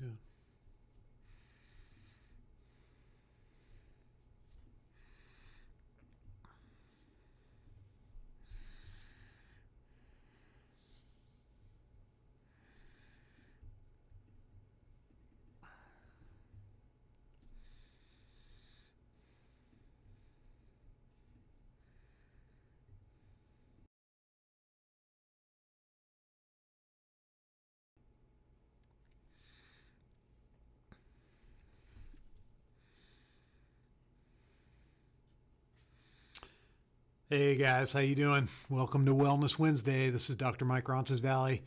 doing? Hey guys, how you doing? Welcome to Wellness Wednesday. This is Dr. Mike Roncesvalles.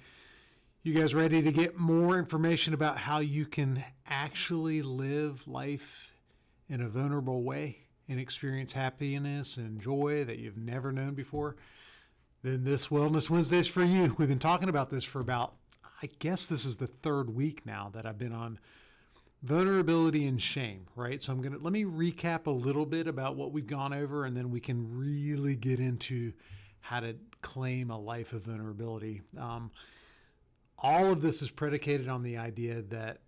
You guys ready to get more information about how you can actually live life in a vulnerable way and experience happiness and joy that you've never known before? Then this Wellness Wednesday is for you. We've been talking about this for about, I guess this is the third week now that I've been on vulnerability and shame, right? So let me recap a little bit about what we've gone over, and then we can really get into how to claim a life of vulnerability. All of this is predicated on the idea that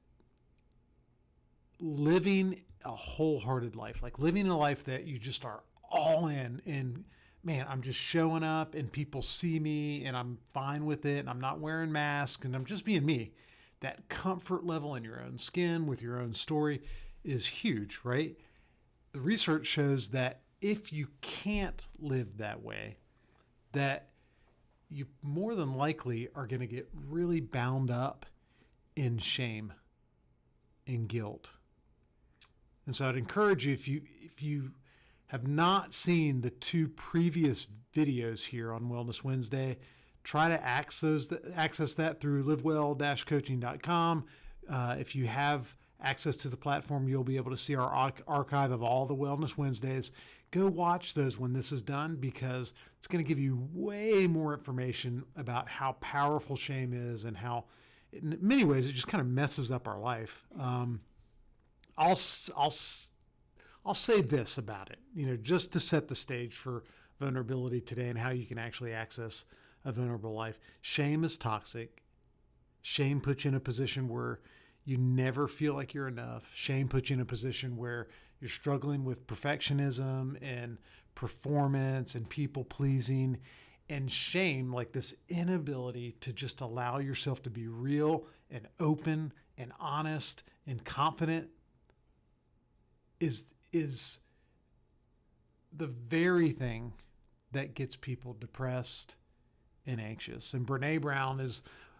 living a wholehearted life, like living a life that you just are all in, and man, I'm just showing up and people see me and I'm fine with it and I'm not wearing masks and I'm just being me. That comfort level in your own skin with your own story is huge, right? The research shows that if you can't live that way, that you more than likely are going to get really bound up in shame and guilt. And so I'd encourage you, if you have not seen the two previous videos here on Wellness Wednesday, try to access that through livewell-coaching.com. If you have access to the platform, you'll be able to see our archive of all the Wellness Wednesdays. Go watch those when this is done, because it's going to give you way more information about how powerful shame is and how, in many ways, it just kind of messes up our life. I'll say this about it, just to set the stage for vulnerability today and how you can actually access a vulnerable life. Shame is toxic. Shame puts you in a position where you never feel like you're enough. Shame puts you in a position where you're struggling with perfectionism and performance and people pleasing. And shame, like this inability to just allow yourself to be real and open and honest and confident, is the very thing that gets people depressed and anxious. And Brene Brown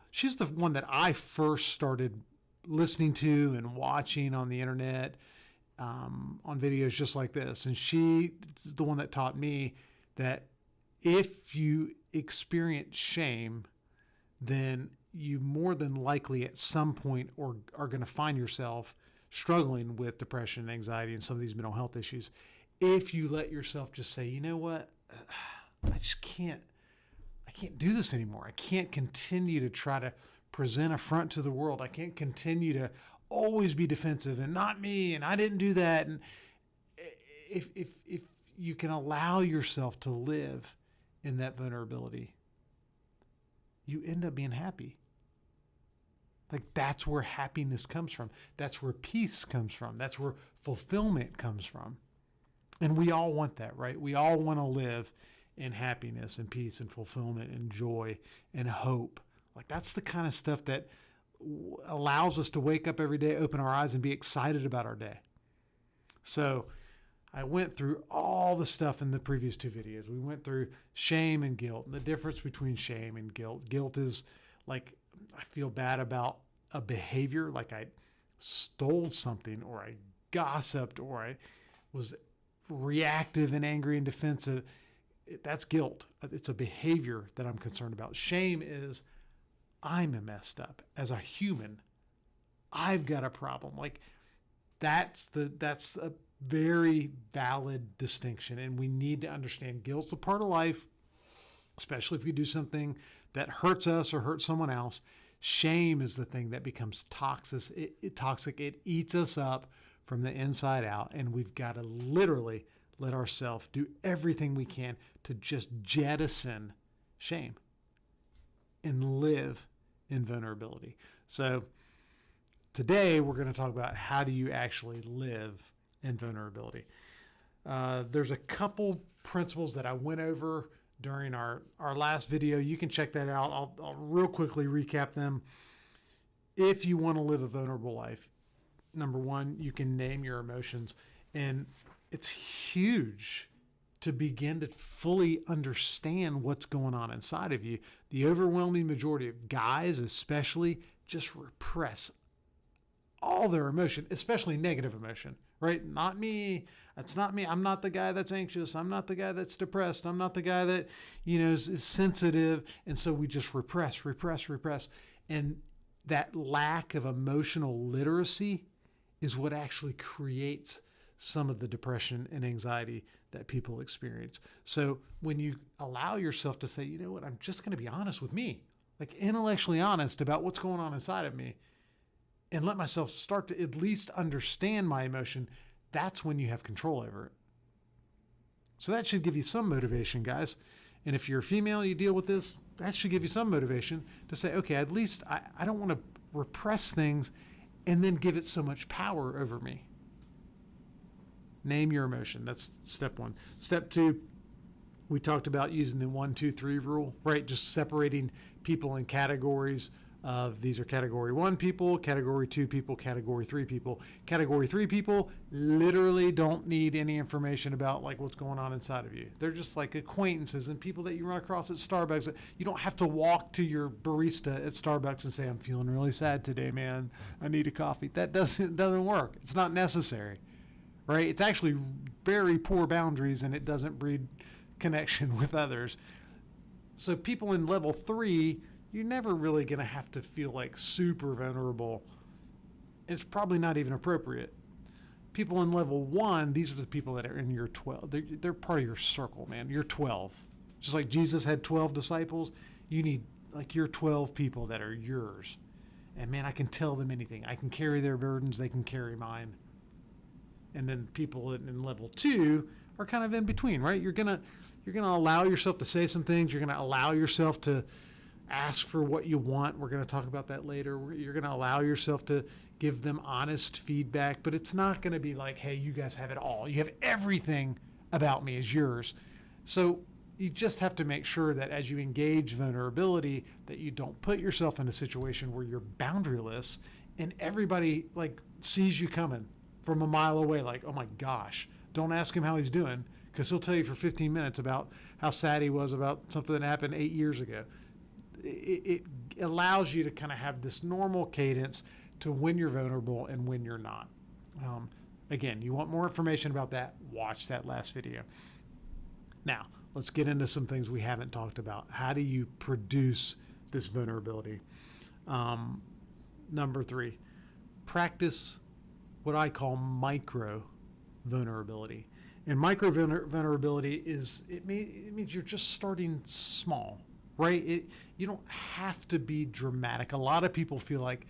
she's the one that I first started listening to and watching on the internet, on videos just like this. And she is the one that taught me that if you experience shame, then you more than likely at some point are going to find yourself struggling with depression and anxiety and some of these mental health issues. If you let yourself just say, you know what, I can't do this anymore. I can't continue to try to present a front to the world. I can't continue to always be defensive and not me and I didn't do that. And if you can allow yourself to live in that vulnerability, you end up being happy. Like, that's where happiness comes from. That's where peace comes from. That's where fulfillment comes from. And we all want that, right? We all want to live in happiness and peace and fulfillment and joy and hope. Like, that's the kind of stuff that allows us to wake up every day, open our eyes, and be excited about our day. So I went through all the stuff in the previous two videos. We went through shame and guilt and the difference between shame and guilt. Guilt is like, I feel bad about a behavior, like I stole something or I gossiped or I was reactive and angry and defensive. That's guilt. It's a behavior that I'm concerned about. Shame is, I'm messed up as a human. I've got a problem. Like, that's a very valid distinction, and we need to understand guilt's a part of life, especially if we do something that hurts us or hurts someone else. Shame is the thing that becomes toxic. It eats us up from the inside out, and we've got to literally let ourselves do everything we can to just jettison shame and live in vulnerability. So today we're going to talk about how do you actually live in vulnerability. There's a couple principles that I went over during our last video. You can check that out. I'll real quickly recap them. If you want to live a vulnerable life, number one, you can name your emotions. And it's huge to begin to fully understand what's going on inside of you. The overwhelming majority of guys, especially, just repress all their emotion, especially negative emotion, right? Not me. That's not me. I'm not the guy that's anxious. I'm not the guy that's depressed. I'm not the guy that, is sensitive. And so we just repress. And that lack of emotional literacy is what actually creates some of the depression and anxiety that people experience. So when you allow yourself to say, you know what, I'm just going to be honest with me, like intellectually honest about what's going on inside of me, and let myself start to at least understand my emotion, that's when you have control over it. So that should give you some motivation, guys. And if you're a female, you deal with this, that should give you some motivation to say, okay, at least I don't want to repress things and then give it so much power over me. Name your emotion. That's step one. Step two, we talked about using the 1, 2, 3 rule, right? Just separating people in categories of these are category 1 people, category 2 people, category 3 people. Category 3 people literally don't need any information about like what's going on inside of you. They're just like acquaintances and people that you run across at Starbucks. You don't have to walk to your barista at Starbucks and say, I'm feeling really sad today, man. I need a coffee. That doesn't work. It's not necessary, right? It's actually very poor boundaries and it doesn't breed connection with others. So people in level 3, you're never really going to have to feel like super vulnerable. It's probably not even appropriate. People in level 1, these are the people that are in your 12. They're part of your circle, man. You're 12. Just like Jesus had 12 disciples, you need like your 12 people that are yours. And man, I can tell them anything. I can carry their burdens. They can carry mine. And then people in level 2 are kind of in between, right? You're gonna allow yourself to say some things. You're gonna allow yourself to ask for what you want. We're going to talk about that later. You're going to allow yourself to give them honest feedback, but it's not going to be like, hey, you guys have it all. You have everything about me is yours. So you just have to make sure that as you engage vulnerability, that you don't put yourself in a situation where you're boundaryless and everybody like sees you coming from a mile away. Like, oh my gosh, don't ask him how he's doing because he'll tell you for 15 minutes about how sad he was about something that happened 8 years ago. It allows you to kind of have this normal cadence to when you're vulnerable and when you're not. Again, you want more information about that, watch that last video. Now, let's get into some things we haven't talked about. How do you produce this vulnerability? Number 3, practice what I call micro vulnerability. And micro vulnerability it means you're just starting small. Right? You don't have to be dramatic. A lot of people feel like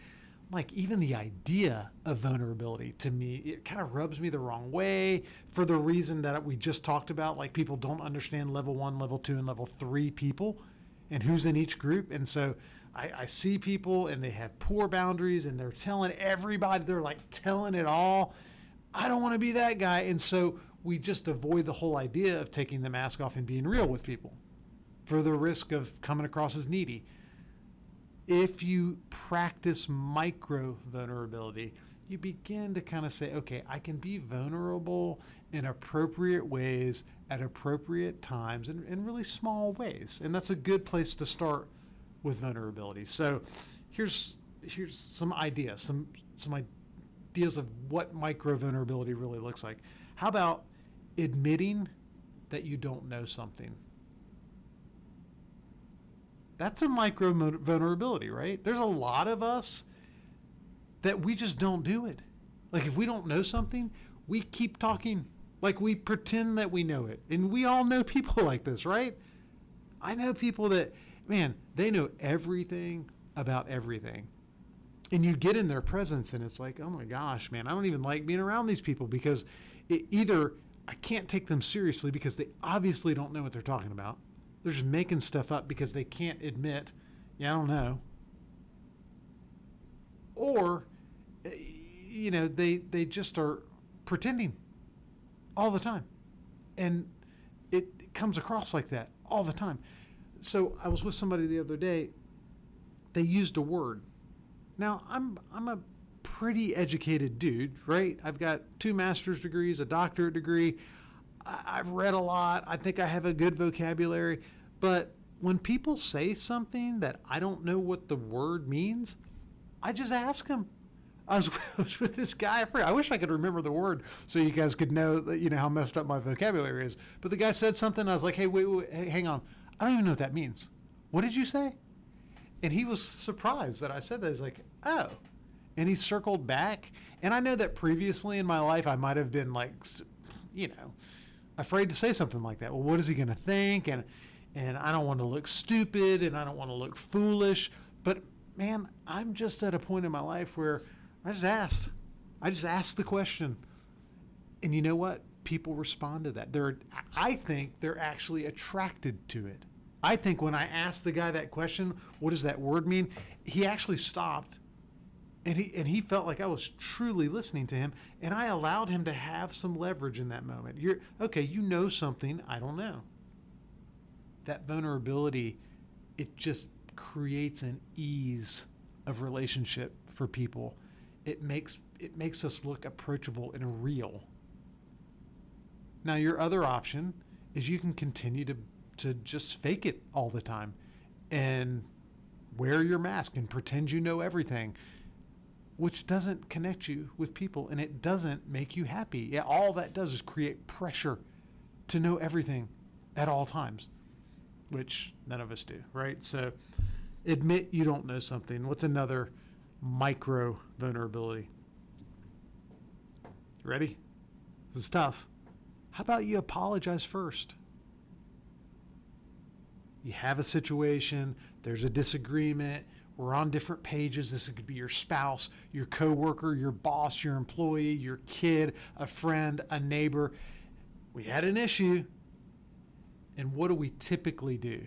even the idea of vulnerability to me, it kind of rubs me the wrong way for the reason that we just talked about. Like people don't understand level 1, level 2, and level 3 people and who's in each group. And so I see people and they have poor boundaries and they're telling everybody, they're like telling it all. I don't want to be that guy. And so we just avoid the whole idea of taking the mask off and being real with people, for the risk of coming across as needy. If you practice micro vulnerability, you begin to kind of say, okay, I can be vulnerable in appropriate ways at appropriate times in really small ways. And that's a good place to start with vulnerability. So here's some ideas, some ideas of what micro vulnerability really looks like. How about admitting that you don't know something? That's a micro vulnerability, right? There's a lot of us that we just don't do it. Like if we don't know something, we keep talking like we pretend that we know it. And we all know people like this, right? I know people that, man, they know everything about everything. And you get in their presence and it's like, oh my gosh, man, I don't even like being around these people because either I can't take them seriously because they obviously don't know what they're talking about. They're just making stuff up because they can't admit, yeah, I don't know. Or they just are pretending all the time. And it comes across like that all the time. So I was with somebody the other day. They used a word. Now, I'm a pretty educated dude, right? I've got 2 master's degrees, a doctorate degree. I've read a lot. I think I have a good vocabulary. But when people say something that I don't know what the word means, I just ask them. I was with this guy. I wish I could remember the word so you guys could know that, how messed up my vocabulary is. But the guy said something. I was like, hey, wait, hey, hang on. I don't even know what that means. What did you say? And he was surprised that I said that. He's like, oh. And he circled back. And I know that previously in my life, I might have been like, afraid to say something like that. Well, what is he going to think? And I don't want to look stupid and I don't want to look foolish. But man, I'm just at a point in my life where I just asked the question. And you know what? People respond to that. I think they're actually attracted to it. I think when I asked the guy that question, what does that word mean? He actually stopped and he felt like I was truly listening to him, and I allowed him to have some leverage in that moment. You're okay, you know something I don't know. That vulnerability, it just creates an ease of relationship for people. It makes us look approachable and real. Now, your other option is you can continue to just fake it all the time and wear your mask and pretend you know everything, which doesn't connect you with people and it doesn't make you happy. Yeah, all that does is create pressure to know everything at all times, which none of us do, right? So admit you don't know something. What's another micro vulnerability? Ready? This is tough. How about you apologize first? You have a situation, there's a disagreement, we're on different pages. This could be your spouse, your coworker, your boss, your employee, your kid, a friend, a neighbor. We had an issue. And what do we typically do?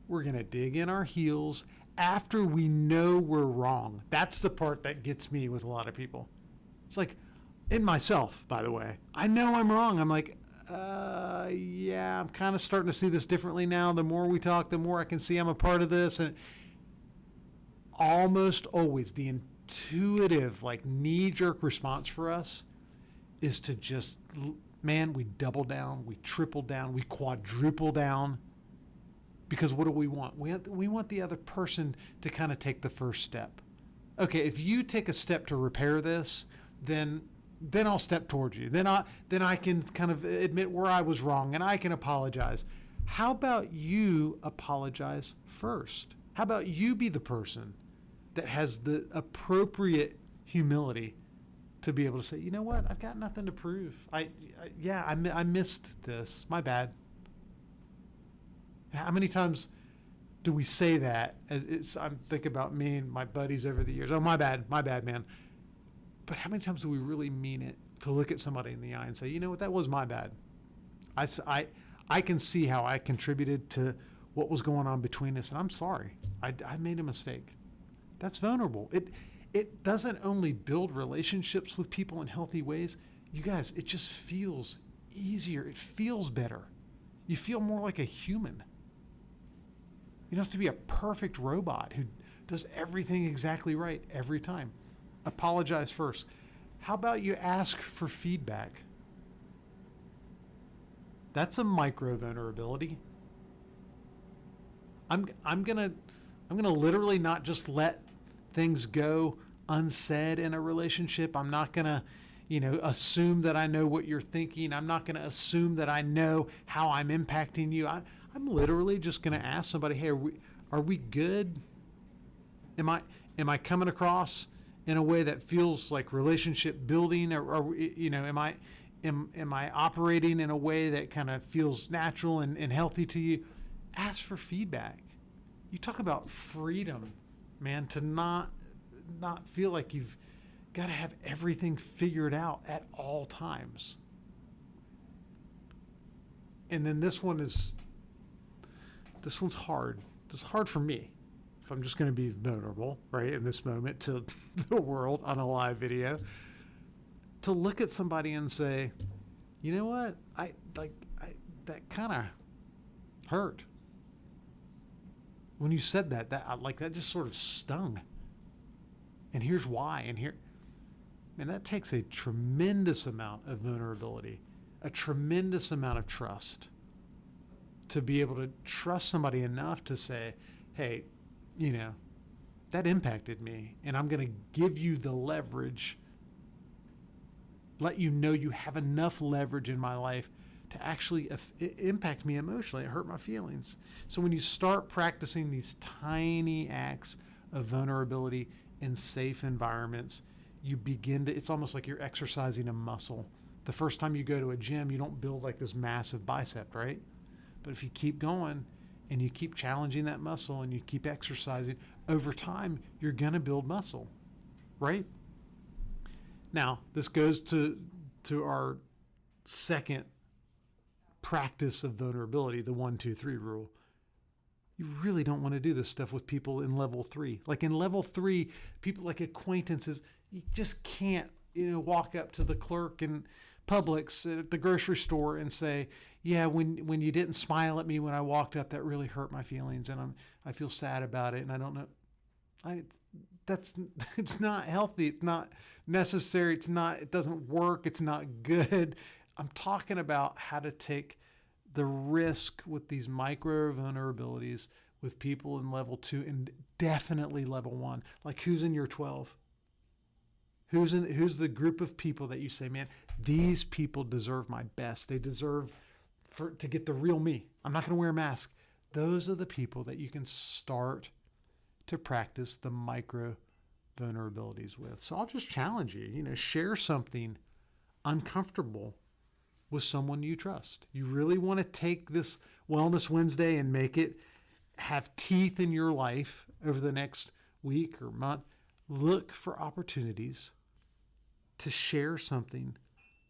We're going to dig in our heels after we know we're wrong. That's the part that gets me with a lot of people. It's like, in myself, by the way, I know I'm wrong. I'm like, yeah, I'm kind of starting to see this differently now. The more we talk, the more I can see I'm a part of this. And almost always the intuitive, like knee-jerk response for us is to just, man, we double down, we triple down, we quadruple down. Because what do we want? We want the other person to kind of take the first step. Okay, if you take a step to repair this, then I'll step towards you. Then I can kind of admit where I was wrong and I can apologize. How about you apologize first? How about you be the person that has the appropriate humility to be able to say, you know what, I've got nothing to prove. I missed this. My bad. How many times do we say that? I'm thinking about me and my buddies over the years. Oh, my bad, man. But how many times do we really mean it to look at somebody in the eye and say, you know what, that was my bad. I can see how I contributed to what was going on between us, and I'm sorry. I made a mistake. That's vulnerable. It doesn't only build relationships with people in healthy ways. You guys, it just feels easier. It feels better. You feel more like a human. You don't have to be a perfect robot who does everything exactly right every time. Apologize first. How about you ask for feedback? That's a micro vulnerability. I'm gonna literally not just let things go unsaid in a relationship. I'm not gonna, assume that I know what you're thinking. I'm not gonna assume that I know how I'm impacting you. I'm literally just gonna ask somebody, hey, are we good? Am I coming across in a way that feels like relationship building, or am I operating in a way that kind of feels natural and healthy to you? Ask for feedback. You talk about freedom, man, to not feel like you've got to have everything figured out at all times. And then this one's hard. It's hard for me. I'm just going to be vulnerable, right, in this moment to the world on a live video, to look at somebody and say, you know what, that kind of hurt. When you said that just sort of stung. And here's why. And that takes a tremendous amount of vulnerability, a tremendous amount of trust, to be able to trust somebody enough to say, hey, that impacted me, and I'm going to give you the leverage, let you know you have enough leverage in my life to actually impact me emotionally. It hurt my feelings. So when you start practicing these tiny acts of vulnerability in safe environments, you begin to, it's almost like you're exercising a muscle. The first time you go to a gym, you don't build like this massive bicep, right? But if you keep going and you keep challenging that muscle and you keep exercising, over time, you're going to build muscle, right? Now, this goes to our second practice of vulnerability, the 1, 2, 3 rule. You really don't want to do this stuff with people in level 3. Like in level 3, people like acquaintances, you just can't, walk up to the clerk in Publix at the grocery store and say, yeah, when you didn't smile at me when I walked up, that really hurt my feelings, and I feel sad about it, and I don't know. It's not healthy. It's not necessary. It doesn't work. It's not good. I'm talking about how to take the risk with these micro vulnerabilities with people in level 2 and definitely level 1. Like, who's in your 12? Who's the group of people that you say, man, these people deserve my best. They deserve to get the real me. I'm not going to wear a mask. Those are the people that you can start to practice the micro vulnerabilities with. So I'll just challenge you, share something uncomfortable with someone you trust. You really want to take this Wellness Wednesday and make it have teeth in your life over the next week or month. Look for opportunities to share something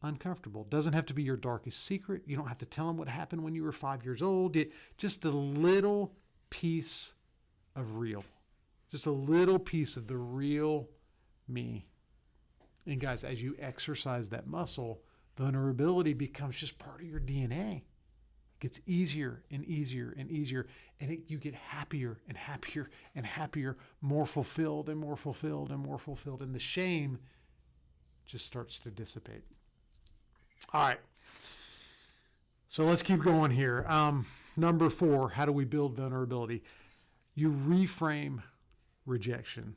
uncomfortable. Doesn't have to be your darkest secret. You don't have to tell them what happened when you were 5 years old. Just a little piece of real. Just a little piece of the real me. And guys, as you exercise that muscle, vulnerability becomes just part of your DNA. It gets easier and easier and easier, and you get happier and happier and happier, more fulfilled and more fulfilled and more fulfilled, and the shame just starts to dissipate. All right. So let's keep going here. Number 4, how do we build vulnerability? You reframe rejection.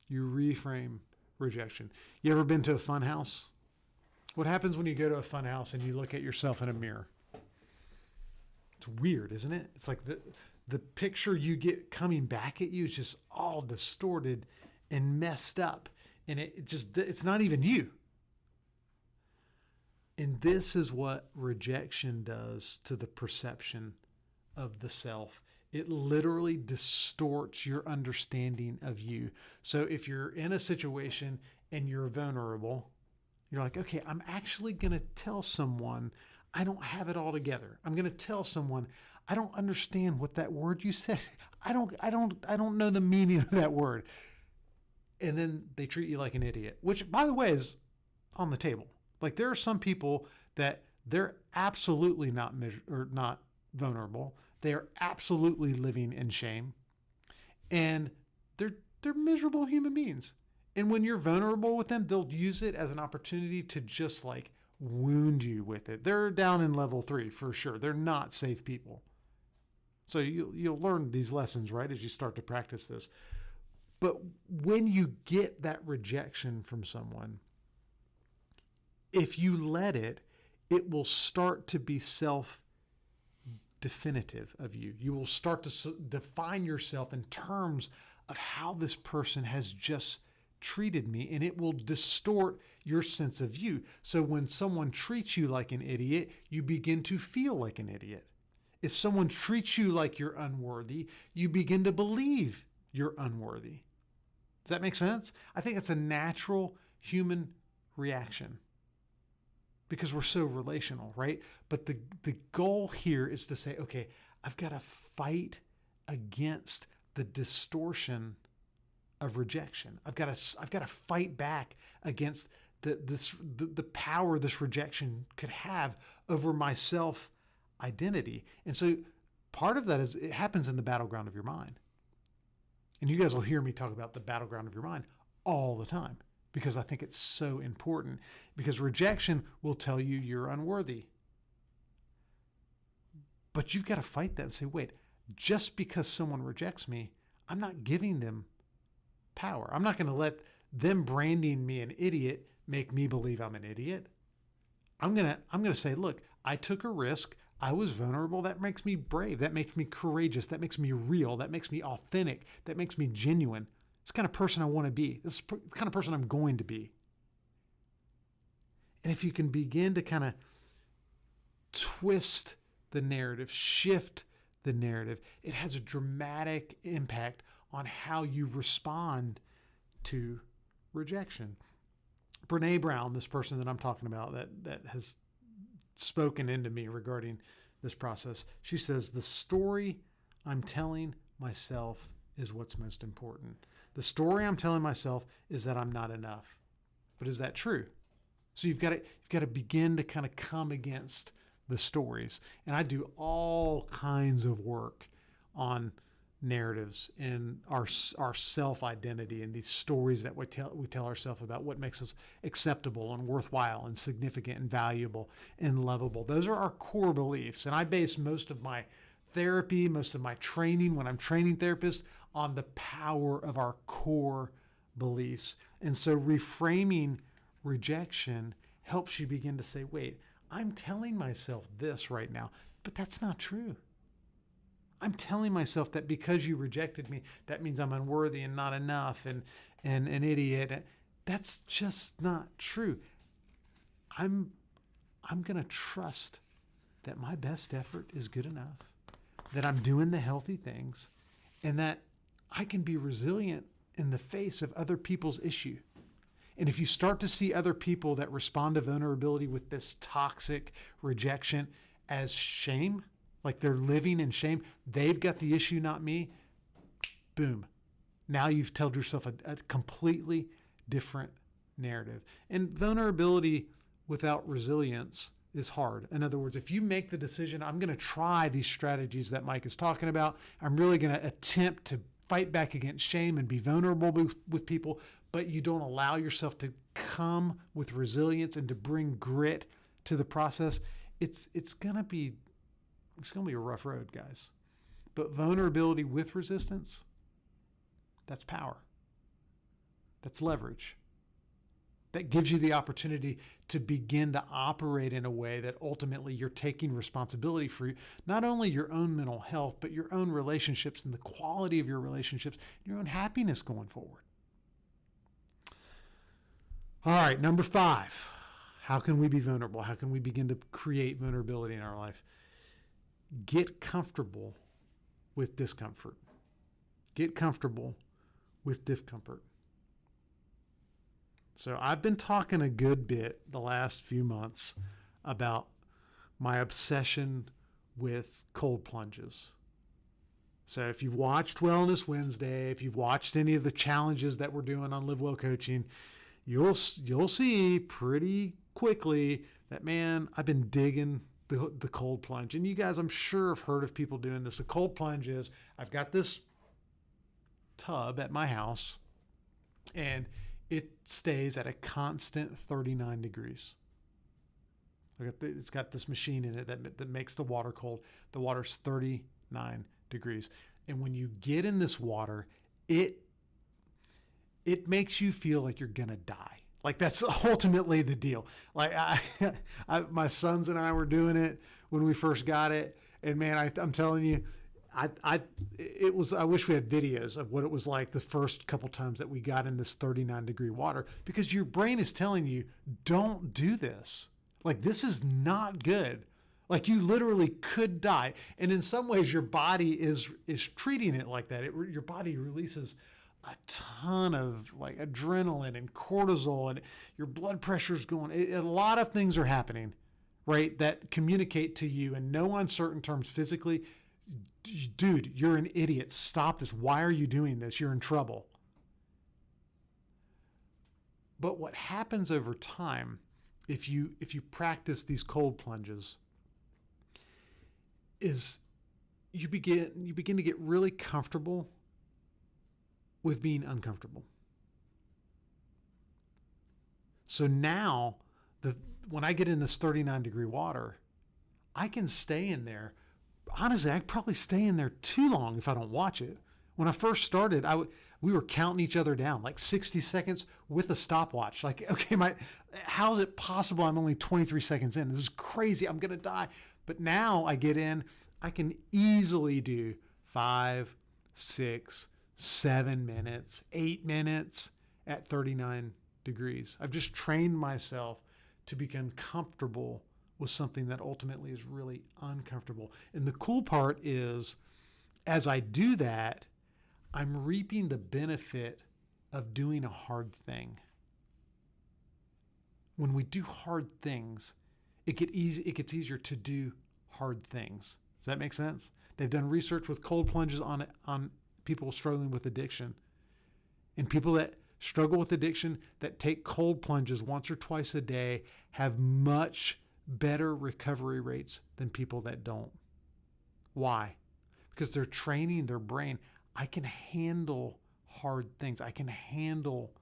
You reframe rejection. You ever been to a fun house? What happens when you go to a fun house and you look at yourself in a mirror? It's weird, isn't it? It's like the picture you get coming back at you is just all distorted and messed up. And it's not even you. And this is what rejection does to the perception of the self. It literally distorts your understanding of you. So if you're in a situation and you're vulnerable, you're like, okay, I'm actually going to tell someone I don't have it all together. I'm going to tell someone I don't understand what that word you said. I don't know the meaning of that word. And then they treat you like an idiot, which, by the way, is on the table. Like, there are some people that they're absolutely not vulnerable. They are absolutely living in shame, and they're miserable human beings. And when you're vulnerable with them, they'll use it as an opportunity to just like wound you with it. They're down in level 3 for sure. They're not safe people. So you'll learn these lessons, right, as you start to practice this. But when you get that rejection from someone, if you let it, it will start to be self-definitive of you. You will start to define yourself in terms of how this person has just treated me, and it will distort your sense of you. So when someone treats you like an idiot, you begin to feel like an idiot. If someone treats you like you're unworthy, you begin to believe you're unworthy. Does that make sense? I think it's a natural human reaction because we're so relational, right? But the goal here is to say, okay, I've got to fight against the distortion of rejection. I've got to fight back against the power this rejection could have over my self identity. And so part of that is it happens in the battleground of your mind. And you guys will hear me talk about the battleground of your mind all the time because I think it's so important, because rejection will tell you you're unworthy. But you've got to fight that and say, wait, just because someone rejects me, I'm not giving them power. I'm not going to let them branding me an idiot make me believe I'm an idiot. I'm going to say, look, I took a risk. I was vulnerable. That makes me brave. That makes me courageous. That makes me real. That makes me authentic. That makes me genuine. It's the kind of person I want to be. This is the kind of person I'm going to be. And if you can begin to kind of twist the narrative, shift the narrative, it has a dramatic impact on how you respond to rejection. Brene Brown, this person that I'm talking about that has spoken into me regarding this process, she says, the story I'm telling myself is what's most important. The story I'm telling myself is that I'm not enough. But is that true? So you've got to begin to kind of come against the stories. And I do all kinds of work on narratives and our self-identity and these stories that we tell ourselves about what makes us acceptable and worthwhile and significant and valuable and lovable. Those are our core beliefs. And I base most of my therapy, most of my training when I'm training therapists on the power of our core beliefs. And so reframing rejection helps you begin to say, wait, I'm telling myself this right now, but that's not true. I'm telling myself that because you rejected me, that means I'm unworthy and not enough and an idiot. That's just not true. I'm going to trust that my best effort is good enough, that I'm doing the healthy things, and that I can be resilient in the face of other people's issue. And if you start to see other people that respond to vulnerability with this toxic rejection as shame, like they're living in shame, they've got the issue, not me, boom. Now you've told yourself a completely different narrative. And vulnerability without resilience is hard. In other words, if you make the decision, I'm going to try these strategies that Mike is talking about, I'm really going to attempt to fight back against shame and be vulnerable with people, but you don't allow yourself to come with resilience and to bring grit to the process, it's going to be a rough road, guys. But vulnerability with resistance, that's power. That's leverage. That gives you the opportunity to begin to operate in a way that ultimately you're taking responsibility for not only your own mental health, but your own relationships and the quality of your relationships, your own happiness going forward. All right, number 5. How can we be vulnerable? How can we begin to create vulnerability in our life? Get comfortable with discomfort. Get comfortable with discomfort. So I've been talking a good bit the last few months about my obsession with cold plunges. So if you've watched Wellness Wednesday, if you've watched any of the challenges that we're doing on Live Well Coaching, you'll see pretty quickly that, man, I've been digging the cold plunge. And you guys, I'm sure, have heard of people doing this. The cold plunge is, I've got this tub at my house, and it stays at a constant 39 degrees. It's got this machine in it that makes the water cold. The water's 39 degrees. And when you get in this water, it makes you feel like you're going to die. Like, that's ultimately the deal. Like, my sons and I were doing it when we first got it. And man, I'm telling you, I wish we had videos of what it was like the first couple times that we got in this 39 degree water, because your brain is telling you, don't do this. Like, this is not good. Like, you literally could die. And in some ways, your body is treating it like that. Your body releases a ton of like adrenaline and cortisol, and your blood pressure is going. A lot of things are happening, right, that communicate to you in no uncertain terms physically, Dude, you're an idiot. Stop this. Why are you doing this? You're in trouble. But what happens over time, if you practice these cold plunges, is you begin to get really comfortable with being uncomfortable. So now, when I get in this 39-degree water, I can stay in there. Honestly, I could probably stay in there too long if I don't watch it. When I first started, we were counting each other down, like 60 seconds with a stopwatch. Like, okay, how is it possible I'm only 23 seconds in? This is crazy. I'm going to die. But now I get in, I can easily do 5, 6, 7 minutes, 8 minutes at 39 degrees. I've just trained myself to become comfortable with something that ultimately is really uncomfortable. And the cool part is, as I do that, I'm reaping the benefit of doing a hard thing. When we do hard things, it gets easier to do hard things. Does that make sense? They've done research with cold plunges on people struggling with addiction. And people that struggle with addiction that take cold plunges once or twice a day have much better recovery rates than people that don't. Why? Because they're training their brain. I can handle hard things. I can handle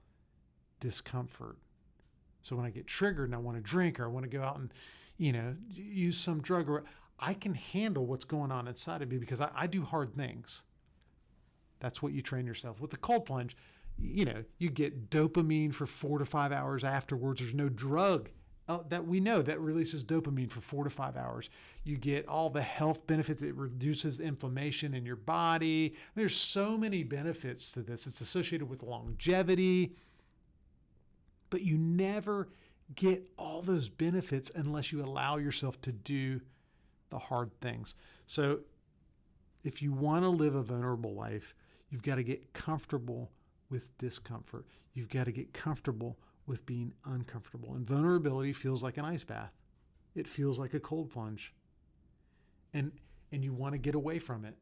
discomfort. So when I get triggered and I want to drink or I want to go out and, use some drug, or I can handle what's going on inside of me because I do hard things. That's what you train yourself. With the cold plunge, you get dopamine for 4 to 5 hours afterwards. There's no drug that we know that releases dopamine for 4 to 5 hours. You get all the health benefits. It reduces inflammation in your body. There's so many benefits to this. It's associated with longevity, but you never get all those benefits unless you allow yourself to do the hard things. So if you want to live a vulnerable life, you've got to get comfortable with discomfort. You've got to get comfortable with being uncomfortable. And vulnerability feels like an ice bath. It feels like a cold plunge. And you want to get away from it.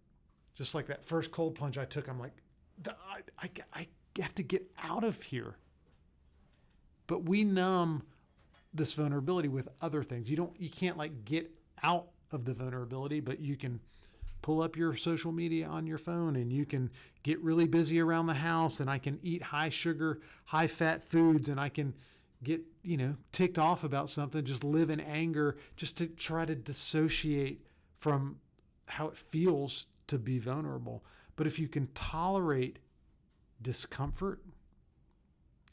Just like that first cold plunge I took, I'm like, I have to get out of here. But we numb this vulnerability with other things. You can't like get out of the vulnerability, but you can pull up your social media on your phone and you can get really busy around the house, and I can eat high sugar, high fat foods, and I can get, ticked off about something, just live in anger, just to try to dissociate from how it feels to be vulnerable. But if you can tolerate discomfort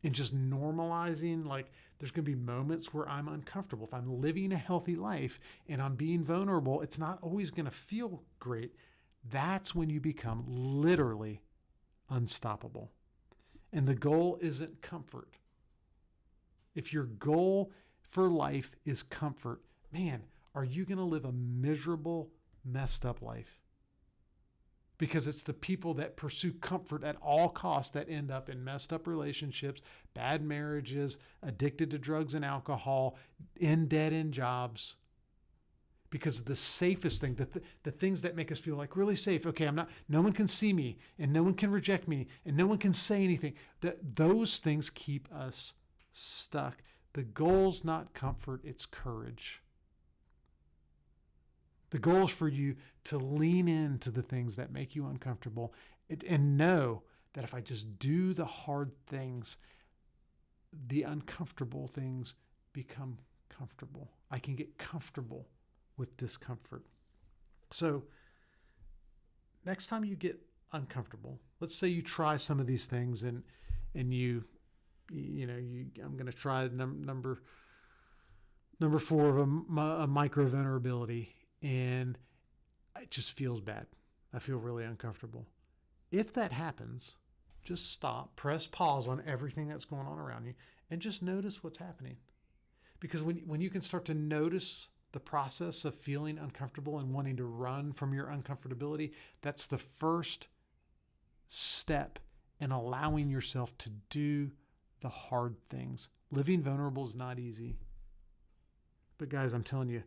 and just normalizing, like there's going to be moments where I'm uncomfortable. If I'm living a healthy life and I'm being vulnerable, it's not always going to feel great. That's when you become literally unstoppable. And the goal isn't comfort. If your goal for life is comfort, man, are you going to live a miserable, messed up life? Because it's the people that pursue comfort at all costs that end up in messed up relationships, bad marriages, addicted to drugs and alcohol, in dead-end jobs. Because the safest thing, the things that make us feel like really safe, okay, no one can see me, and no one can reject me, and no one can say anything. Those things keep us stuck. The goal's not comfort, it's courage. The goal is for you to lean into the things that make you uncomfortable and know that if I just do the hard things, the uncomfortable things become comfortable. I can get comfortable with discomfort. So next time you get uncomfortable, let's say you try some of these things and I'm going to try number 4 of a micro vulnerability, and it just feels bad. I feel really uncomfortable. If that happens, just stop, press pause on everything that's going on around you, and just notice what's happening. Because when you can start to notice the process of feeling uncomfortable and wanting to run from your uncomfortability, that's the first step in allowing yourself to do the hard things. Living vulnerable is not easy. But guys, I'm telling you,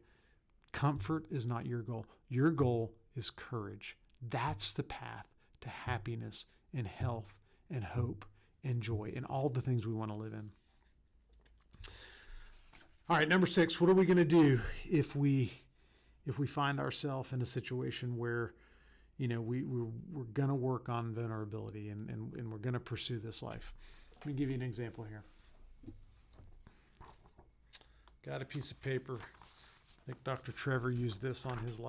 comfort is not your goal. Your goal is courage. That's the path to happiness and health and hope and joy and all the things we want to live in. All right, number 6, what are we going to do if we find ourselves in a situation where, we're going to work on vulnerability and we're going to pursue this life? Let me give you an example here. Got a piece of paper. I think Dr. Trevor used this on his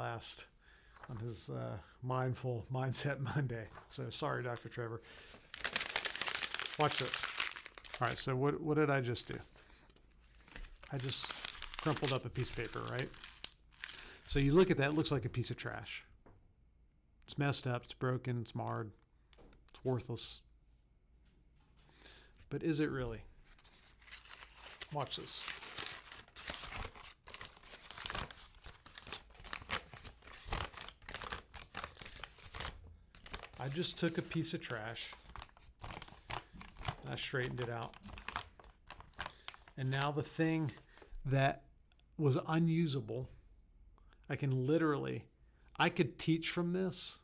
Mindful Mindset Monday. So sorry, Dr. Trevor. Watch this. All right, so what did I just do? I just crumpled up a piece of paper, right? So you look at that, it looks like a piece of trash. It's messed up, it's broken, it's marred, it's worthless. But is it really? Watch this. I just took a piece of trash and I straightened it out. And now the thing that was unusable, I could teach from this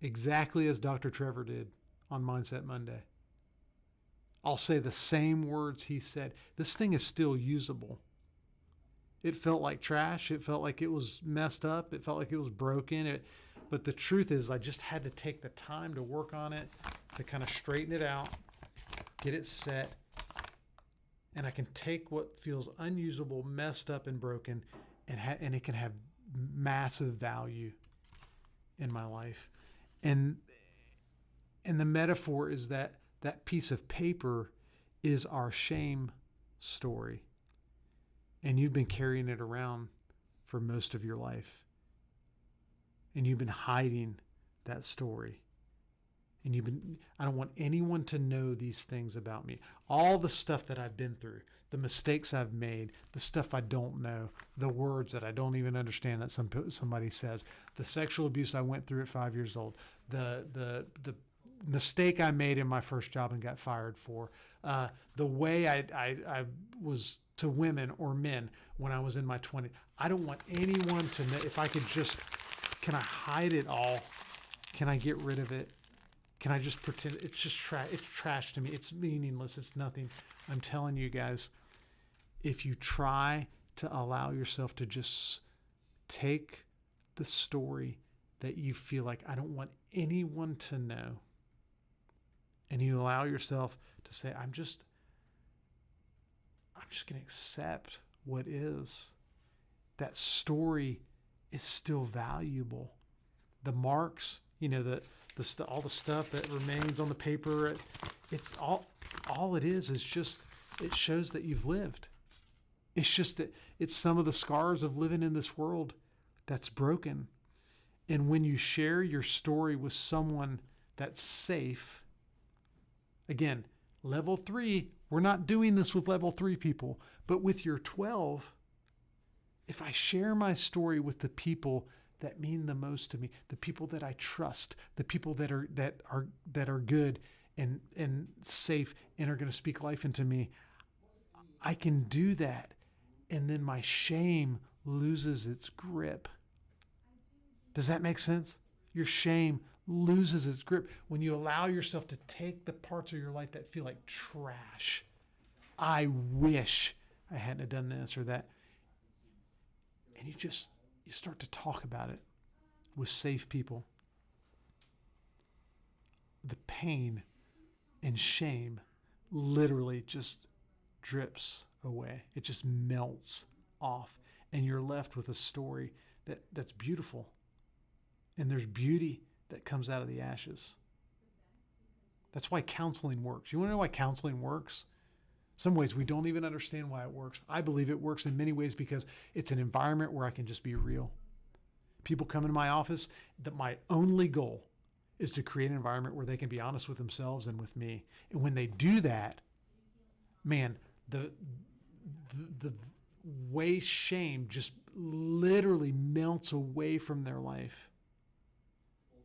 exactly as Dr. Trevor did on Mindset Monday. I'll say the same words he said. This thing is still usable. It felt like trash. It felt like it was messed up. It felt like it was broken. But the truth is, I just had to take the time to work on it, to kind of straighten it out, get it set. And I can take what feels unusable, messed up, and broken, and it can have massive value in my life. And the metaphor is that piece of paper is our shame story. And you've been carrying it around for most of your life. And you've been hiding that story. And I don't want anyone to know these things about me. All the stuff that I've been through, the mistakes I've made, the stuff I don't know, the words that I don't even understand that somebody says, the sexual abuse I went through at 5 years old, the mistake I made in my first job and got fired for, the way I was to women or men when I was in my 20s. I don't want anyone to know. If I could just, can I hide it all? Can I get rid of it? Can I just pretend it's just trash? It's trash to me. It's meaningless. It's nothing. I'm telling you guys, if you try to allow yourself to just take the story that you feel like I don't want anyone to know, and you allow yourself to say, I'm just going to accept what is. That story is still valuable. The marks, all the stuff that remains on the paper, it's all it is just, it shows that you've lived. It's just that it's some of the scars of living in this world that's broken. And when you share your story with someone that's safe, again, level 3, we're not doing this with level 3 people, but with your 12, if I share my story with the people that mean the most to me, the people that I trust, the people that are good and safe and are going to speak life into me, I can do that. And then my shame loses its grip. Does that make sense? Your shame loses its grip when you allow yourself to take the parts of your life that feel like trash. I wish I hadn't have done this or that. And you start to talk about it with safe people. The pain and shame literally just drips away. It just melts off. And you're left with a story that's beautiful. And there's beauty that comes out of the ashes. That's why counseling works. You want to know why counseling works? Some ways we don't even understand why it works. I believe it works in many ways because it's an environment where I can just be real. People come into my office, that my only goal is to create an environment where they can be honest with themselves and with me. And when they do that, man, the way shame just literally melts away from their life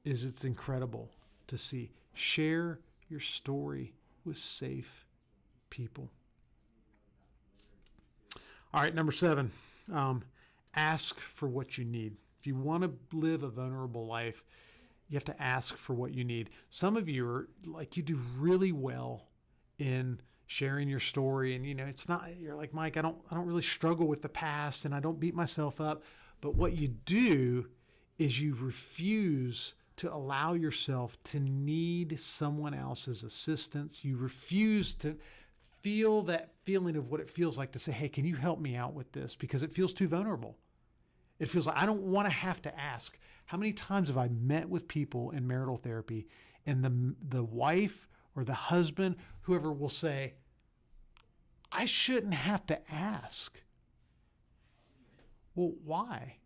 it's incredible to see. Share your story with safe people. All right, number 7, ask for what you need. If you want to live a vulnerable life, you have to ask for what you need. Some of you are like, you do really well in sharing your story. And, it's not, you're like, Mike, I don't really struggle with the past and I don't beat myself up. But what you do is you refuse to allow yourself to need someone else's assistance. You refuse to feel that feeling of what it feels like to say, hey, can you help me out with this? Because it feels too vulnerable. It feels like I don't want to have to ask. How many times have I met with people in marital therapy and the wife or the husband, whoever, will say, I shouldn't have to ask. Well, why?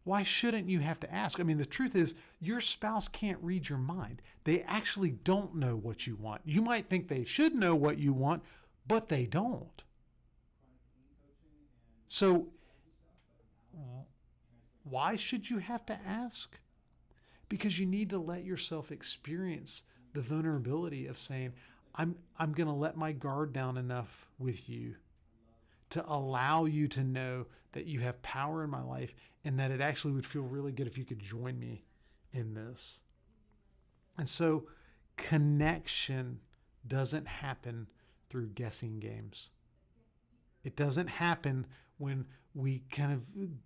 Why shouldn't you have to ask? I mean, the truth is, your spouse can't read your mind. They actually don't know what you want. You might think they should know what you want, but they don't. So, why should you have to ask? Because you need to let yourself experience the vulnerability of saying, I'm going to let my guard down enough with you to allow you to know that you have power in my life and that it actually would feel really good if you could join me in this. And so connection doesn't happen through guessing games. It doesn't happen when we kind of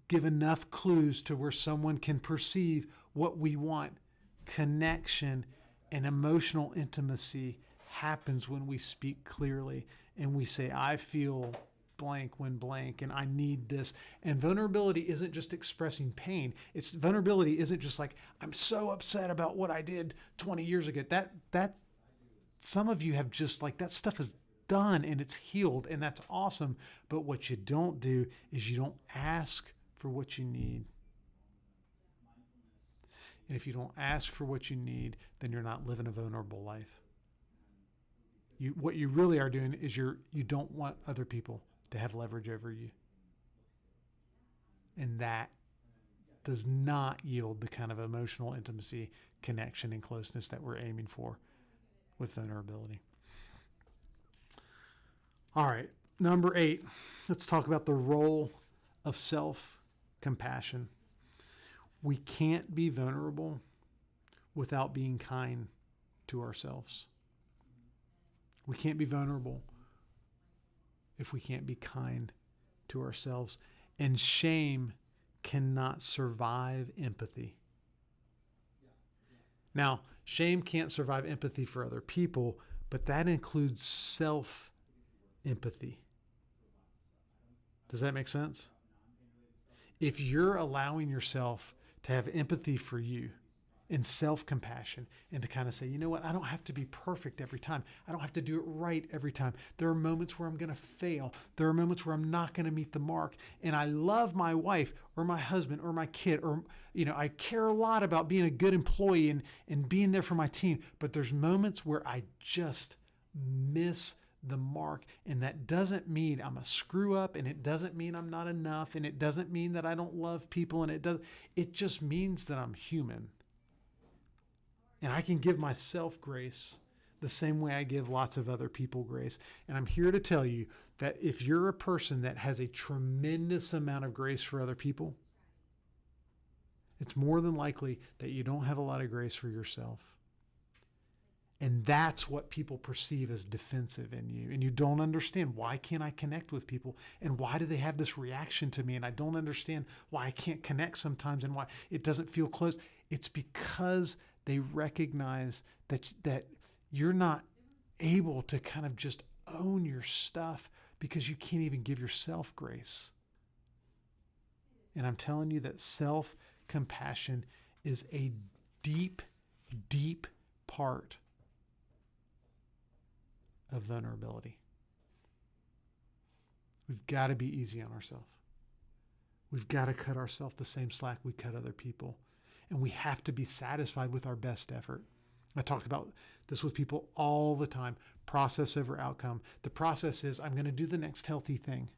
give enough clues to where someone can perceive what we want. Connection and emotional intimacy happens when we speak clearly and we say, I feel blank when blank and I need this. And vulnerability isn't just expressing pain. Vulnerability isn't just like, I'm so upset about what I did 20 years ago. That some of you have just like, that stuff is done and it's healed and that's awesome. But what you don't do is you don't ask for what you need. And if you don't ask for what you need, then you're not living a vulnerable life. What you really are doing is you don't want other people to have leverage over you. And that does not yield the kind of emotional intimacy, connection, and closeness that we're aiming for with vulnerability. All right, number 8, let's talk about the role of self-compassion. We can't be vulnerable without being kind to ourselves. We can't be vulnerable if we can't be kind to ourselves. And shame cannot survive empathy. Now, shame can't survive empathy for other people, but that includes self-empathy. Does that make sense? If you're allowing yourself to have empathy for you and self-compassion and to kind of say, you know what, I don't have to be perfect every time. I don't have to do it right every time. There are moments where I'm going to fail. There are moments where I'm not going to meet the mark. And I love my wife or my husband or my kid, or, I care a lot about being a good employee and being there for my team. But there's moments where I just miss the mark. And that doesn't mean I'm a screw up, and it doesn't mean I'm not enough, and it doesn't mean that I don't love people, and it just means that I'm human. And I can give myself grace the same way I give lots of other people grace. And I'm here to tell you that if you're a person that has a tremendous amount of grace for other people, it's more than likely that you don't have a lot of grace for yourself. And that's what people perceive as defensive in you. And you don't understand, why can't I connect with people? And why do they have this reaction to me? And I don't understand why I can't connect sometimes and why it doesn't feel close. It's because they recognize that you're not able to kind of just own your stuff because you can't even give yourself grace. And I'm telling you that self-compassion is a deep, deep part of vulnerability. We've got to be easy on ourselves. We've got to cut ourselves the same slack we cut other people. And we have to be satisfied with our best effort. I talk about this with people all the time. Process over outcome. The process is, I'm going to do the next healthy thing.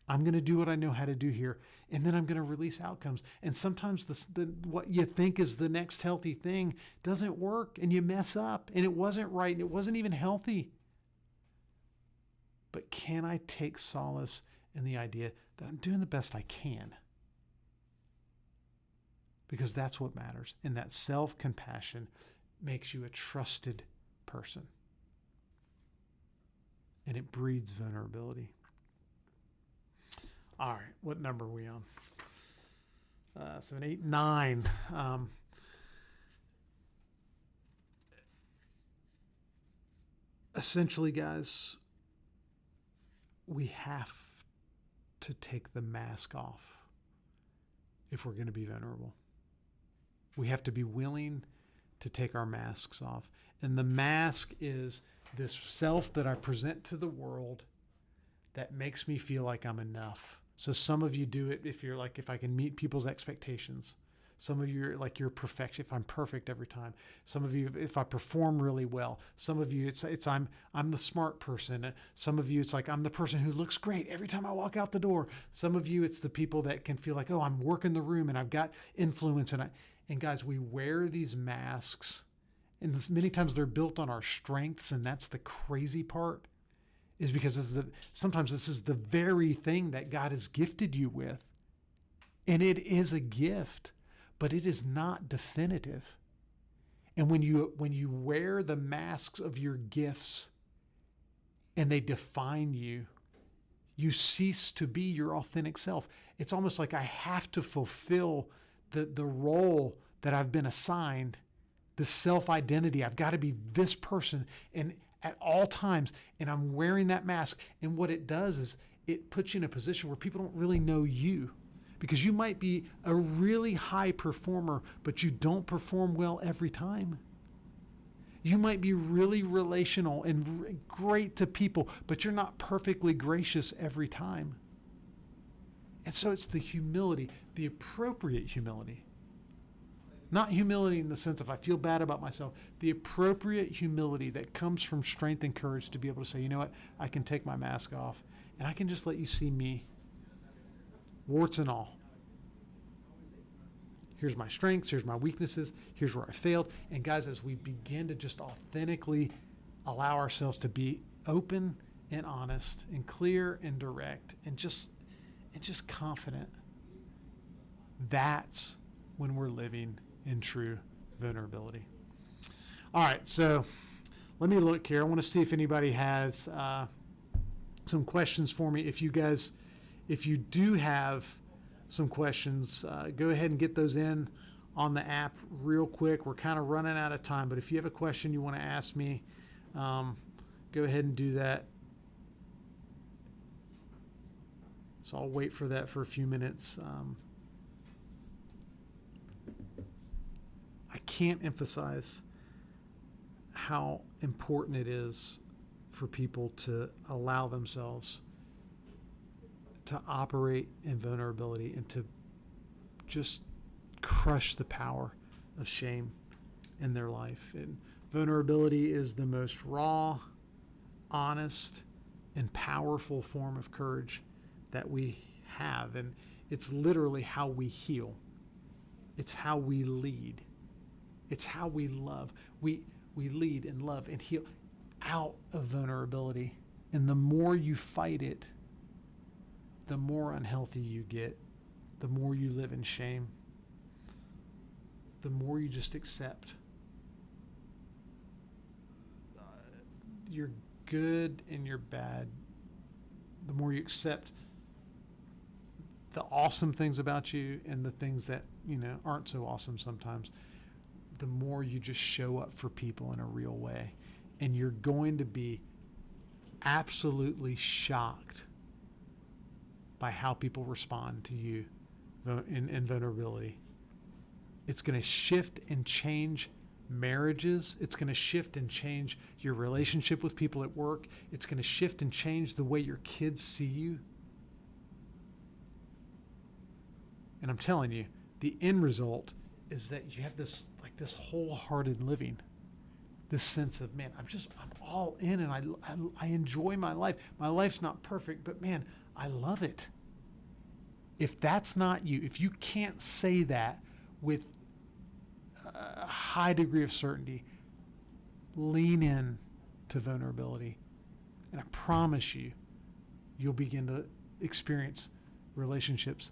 I'm going to do what I know how to do here. And then I'm going to release outcomes. And sometimes what you think is the next healthy thing doesn't work, and you mess up, and it wasn't right, and it wasn't even healthy. But can I take solace in the idea that I'm doing the best I can? because that's what matters. And that self-compassion makes you a trusted person. And it breeds vulnerability. All right, what number are we on? 7, 8, 9. Essentially, guys, we have to take the mask off if we're going to be vulnerable. We have to be willing to take our masks off. And the mask is this self that I present to the world that makes me feel like I'm enough. So some of you do it if you're like, if I can meet people's expectations. Some of you are like, you're perfect. If I'm perfect every time. Some of you, if I perform really well. Some of you, it's I'm the smart person. Some of you, it's like I'm the person who looks great every time I walk out the door. Some of you, it's the people that can feel like, oh, I'm working the room and I've got influence. And guys, we wear these masks, and many times they're built on our strengths, and that's the crazy part. Is because sometimes this is the very thing that God has gifted you with. And it is a gift, but it is not definitive. And when you wear the masks of your gifts and they define you, you cease to be your authentic self. It's almost like I have to fulfill the role that I've been assigned, the self-identity. I've got to be this person. And at all times, and I'm wearing that mask. And what it does is it puts you in a position where people don't really know you, because you might be a really high performer, but you don't perform well every time. You might be really relational and great to people, but you're not perfectly gracious every time. And so it's the humility, the appropriate humility. Not humility in the sense of I feel bad about myself. The appropriate humility that comes from strength and courage to be able to say, you know what, I can take my mask off and I can just let you see me, warts and all. Here's my strengths, here's my weaknesses, here's where I failed. And guys, as we begin to just authentically allow ourselves to be open and honest and clear and direct and just confident, that's when we're living in true vulnerability. All right, so let me look here. I want to see if anybody has some questions for me. If you do have some questions, go ahead and get those in on the app real quick. We're kind of running out of time, but if you have a question you want to ask me, go ahead and do that. So I'll wait for that for a few minutes. I can't emphasize how important it is for people to allow themselves to operate in vulnerability and to just crush the power of shame in their life. And vulnerability is the most raw, honest, and powerful form of courage that we have. And it's literally how we heal. It's how we lead. It's how we love. We lead and love and heal out of vulnerability. And the more you fight it, the more unhealthy you get, the more you live in shame, the more you just accept your good and your bad, the more you accept the awesome things about you and the things that, aren't so awesome sometimes, the more you just show up for people in a real way. And you're going to be absolutely shocked by how people respond to you in vulnerability. It's going to shift and change marriages. It's going to shift and change your relationship with people at work. It's going to shift and change the way your kids see you. And I'm telling you, the end result is that you have this wholehearted living, this sense of, man, I'm all in, and I enjoy my life. My life's not perfect, but man, I love it. If that's not you, if you can't say that with a high degree of certainty, lean in to vulnerability. And I promise you, you'll begin to experience relationships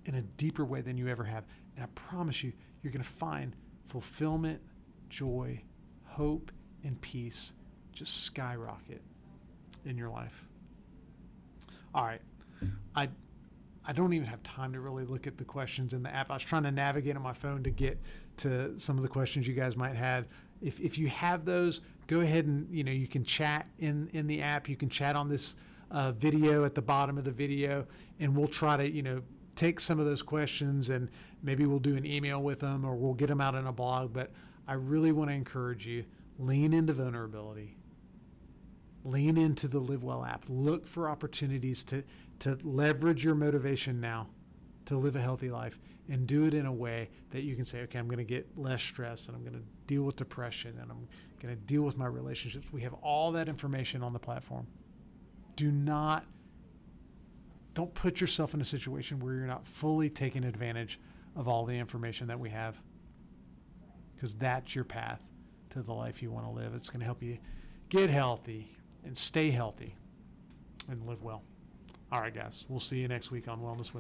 in a deeper way than you ever have. And I promise you, you're going to find fulfillment, joy, hope, and peace just skyrocket in your life. All right. I don't even have time to really look at the questions in the app. I was trying to navigate on my phone to get to some of the questions you guys might have. If you have those, go ahead and, you can chat in the app. You can chat on this video at the bottom of the video, and we'll try to, take some of those questions, and maybe we'll do an email with them, or we'll get them out in a blog. But I really want to encourage you, lean into vulnerability. Lean into the Live Well app. Look for opportunities to leverage your motivation now to live a healthy life, and do it in a way that you can say, okay, I'm going to get less stress, and I'm going to deal with depression, and I'm going to deal with my relationships. We have all that information on the platform. Don't put yourself in a situation where you're not fully taking advantage of all the information that we have, because that's your path to the life you want to live. It's going to help you get healthy and stay healthy and live well. All right, guys, we'll see you next week on Wellness Wednesday.